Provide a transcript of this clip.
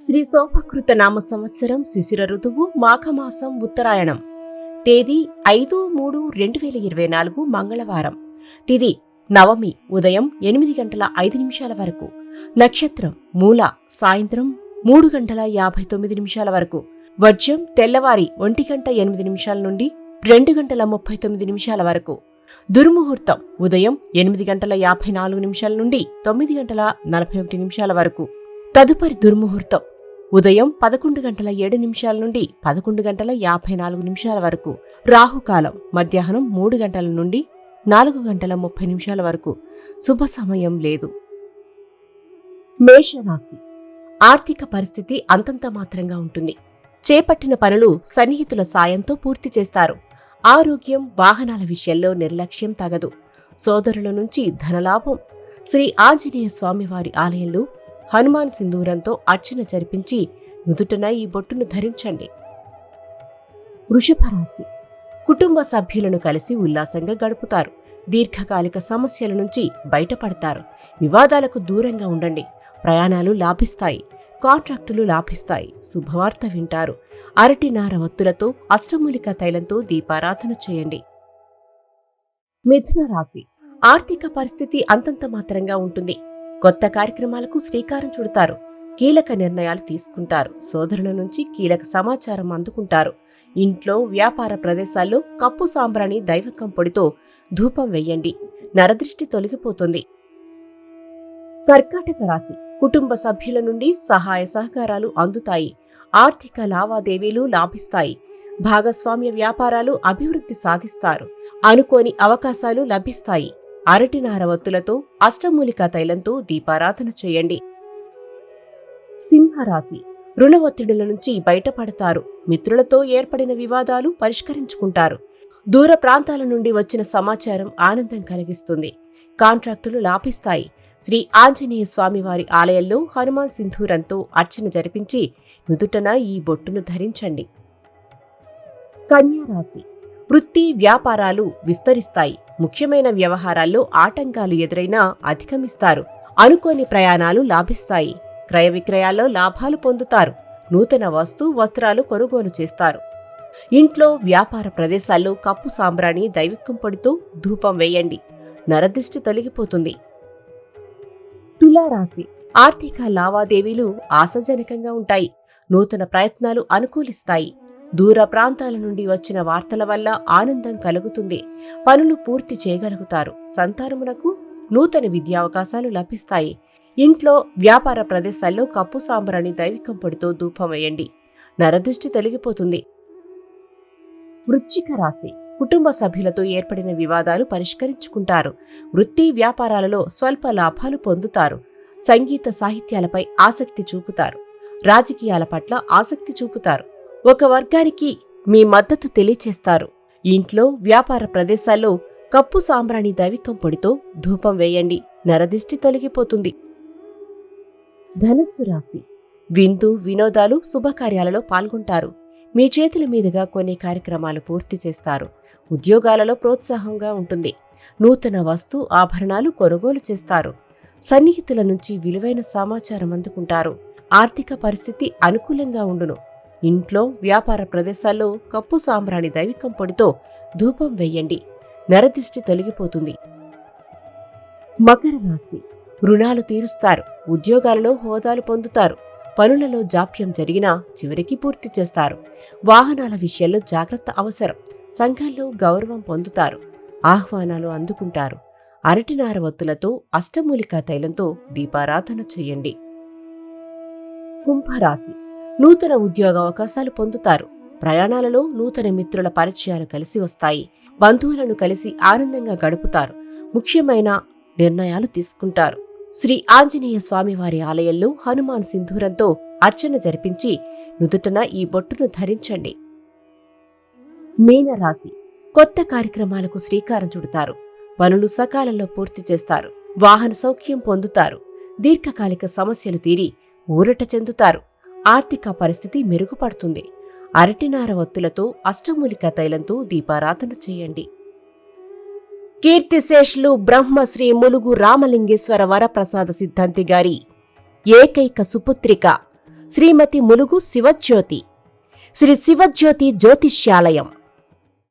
శ్రీ శోభకృత నామ సంవత్సరం శిశిర ఋతువు మాఘమాసం ఉత్తరాయణం. తేదీ 5-3-2024 మంగళవారం. తిథి నవమి ఉదయం 8:05 వరకు. నక్షత్రం మూల సాయంత్రం 3:59 వరకు. వర్జ్యం తెల్లవారి 1:08 నుండి 2:39 వరకు. దుర్ముహూర్తం ఉదయం 8:54 నుండి 9:41 వరకు. తదుపరి దుర్ముహూర్తం ఉదయం 11:07 నుండి 11:54 వరకు. రాహుకాలం మధ్యాహ్నం 3 గంటల నుండి 4:30 వరకు. శుభ సమయం లేదు. మేషరాశి. ఆర్థిక పరిస్థితి అంతంత మాత్రంగా ఉంటుంది. చేపట్టిన పనులు సన్నిహితుల సాయంతో పూర్తి చేస్తారు. ఆరోగ్యం, వాహనాల విషయంలో నిర్లక్ష్యం తగదు. సోదరుల నుంచి ధనలాభం. శ్రీ ఆంజనేయ స్వామివారి ఆలయంలో హనుమాన్ సింధూరంతో అర్చన జరిపించి నుదుటన ఈ బొట్టును ధరించండి. వృషభరాశి. కుటుంబ సభ్యులను కలిసి ఉల్లాసంగా గడుపుతారు. దీర్ఘకాలిక సమస్యల నుంచి బయటపడతారు. వివాదాలకు దూరంగా ఉండండి. ప్రయాణాలు లాభిస్తాయి. కాంట్రాక్టులు లాభిస్తాయి. శుభవార్త వింటారు. అరటి నార వత్తులతో అష్టమూలిక తైలంతో దీపారాధన చేయండి. మిథున రాశి. ఆర్థిక పరిస్థితి అంతంత మాత్రంగా ఉంటుంది. కొత్త కార్యక్రమాలకు శ్రీకారం చుడతారు. కీలక నిర్ణయాలు తీసుకుంటారు. సోదరుల నుంచి కీలక సమాచారం అందుకుంటారు. ఇంట్లో, వ్యాపార ప్రదేశాల్లో కప్పు సాంబ్రాణి దైవకం పొడితో ధూపం వెయ్యండి. నరదృష్టి తొలగిపోతుంది. కర్కాటక రాశి. కుటుంబ సభ్యుల నుండి సహాయ సహకారాలు అందుతాయి. ఆర్థిక లావాదేవీలు లాభిస్తాయి. భాగస్వామ్య వ్యాపారాలు అభివృద్ధి సాధిస్తారు. అనుకోని అవకాశాలు లభిస్తాయి. అరటి నార వత్తులతో అష్టమూలిక తైలంతో దీపారాధన చేయండి. సింహరాశి. రుణ ఒత్తిడుల నుంచి బయటపడతారు. మిత్రులతో ఏర్పడిన వివాదాలు పరిష్కరించుకుంటారు. దూర ప్రాంతాల నుండి వచ్చిన సమాచారం ఆనందం కలిగిస్తుంది. కాంట్రాక్టులు లాభిస్తాయి. శ్రీ ఆంజనేయ స్వామివారి ఆలయంలో హనుమాన్ సింధూరంతో అర్చన జరిపించి నుదుటన ఈ బొట్టును ధరించండి. కన్యారాశి. వృత్తి, వ్యాపారాలు విస్తరిస్తాయి. ముఖ్యమైన వ్యవహారాల్లో ఆటంకాలు ఎదురైనా అధిగమిస్తారు. అనుకోని ప్రయాణాలు లాభిస్తాయి. క్రయ విక్రయాల్లో లాభాలు పొందుతారు. నూతన వస్త్రాలు కొనుగోలు చేస్తారు. ఇంట్లో, వ్యాపార ప్రదేశాల్లో కప్పు సాంబ్రాణి దైవికం పొడితో ధూపం వేయండి. నరదిష్టి తొలగిపోతుంది. తులారాశి. ఆర్థిక లావాదేవీలు ఆశాజనకంగా ఉంటాయి. నూతన ప్రయత్నాలు అనుకూలిస్తాయి. దూర ప్రాంతాల నుండి వచ్చిన వార్తల వల్ల ఆనందం కలుగుతుంది. పనులు పూర్తి చేయగలుగుతారు. సంతానమునకు నూతన విద్యావకాశాలు లభిస్తాయి. ఇంట్లో, వ్యాపార ప్రదేశాల్లో కప్పు సాంబ్రాణి దైవికం పొడితో ధూపం వేయండి. నరదృష్టి తొలగిపోతుంది. వృశ్చిక రాశి. కుటుంబ సభ్యులతో ఏర్పడిన వివాదాలు పరిష్కరించుకుంటారు. వృత్తి, వ్యాపారాలలో స్వల్ప లాభాలు పొందుతారు. సంగీత సాహిత్యాలపై ఆసక్తి చూపుతారు. రాజకీయాల పట్ల ఆసక్తి చూపుతారు. ఒక వర్గానికి మీ మద్దతు తెలియచేస్తారు. ఇంట్లో, వ్యాపార ప్రదేశాల్లో కప్పు సాంబ్రాణి దైవికం పొడితో ధూపం వేయండి. నరదిష్టి తొలగిపోతుంది. ధనస్సు రాశి. విందు, వినోదాలు, శుభకార్యాలలో పాల్గొంటారు. మీ చేతుల మీదుగా కొన్ని కార్యక్రమాలు పూర్తి చేస్తారు. ఉద్యోగాలలో ప్రోత్సాహంగా ఉంటుంది. నూతన ఆభరణాలు కొనుగోలు చేస్తారు. సన్నిహితుల నుంచి విలువైన సమాచారం అందుకుంటారు. ఆర్థిక పరిస్థితి అనుకూలంగా ఉండును. ఇంట్లో, వ్యాపార ప్రదేశాల్లో కప్పు సాంబ్రాణి దైవికం పొడితో ధూపం వెయ్యండి. నరదిష్టి తొలగిపోతుంది. మకర రాశి. రుణాలు తీరుస్తారు. ఉద్యోగాలలో హోదాలు పొందుతారు. పనులలో జాప్యం జరిగినా చివరికి పూర్తి చేస్తారు. వాహనాల విషయంలో జాగ్రత్త అవసరం. సంఘంలో గౌరవం పొందుతారు. ఆహ్వానాలు అందుకుంటారు. అరటినార వత్తులతో అష్టమూలిక తైలంతో దీపారాధన చేయండి. కుంభరాశి. నూతన ఉద్యోగ అవకాశాలు పొందుతారు. ప్రయాణాలలో నూతన మిత్రుల పరిచయాలు కలిసి వస్తాయి. బంధువులను కలిసి ఆనందంగా గడుపుతారు. ముఖ్యమైన నిర్ణయాలు తీసుకుంటారు. శ్రీ ఆంజనేయ స్వామివారి ఆలయంలో హనుమాన్ సింధూరంతో అర్చన జరిపించి నుదుటన ఈ బొట్టును ధరించండి. మీనరాశి. కొత్త కార్యక్రమాలకు శ్రీకారం చుడతారు. పనులు సకాలంలో పూర్తి చేస్తారు. వాహన సౌఖ్యం పొందుతారు. దీర్ఘకాలిక సమస్యలు తీరి ఊరట చెందుతారు. ఆర్థిక పరిస్థితి మెరుగుపడుతుంది. అరటినార వత్తులతో అష్టమూలిక తైలంతో దీపారాధన చేయండి. కీర్తిశేషులు బ్రహ్మశ్రీ ములుగు రామలింగేశ్వర వరప్రసాద సిద్ధాంతి గారి ఏకైక సుపుత్రిక శ్రీమతి ములుగు శివజ్యోతి, శ్రీ శివజ్యోతి జ్యోతిష్యాలయం.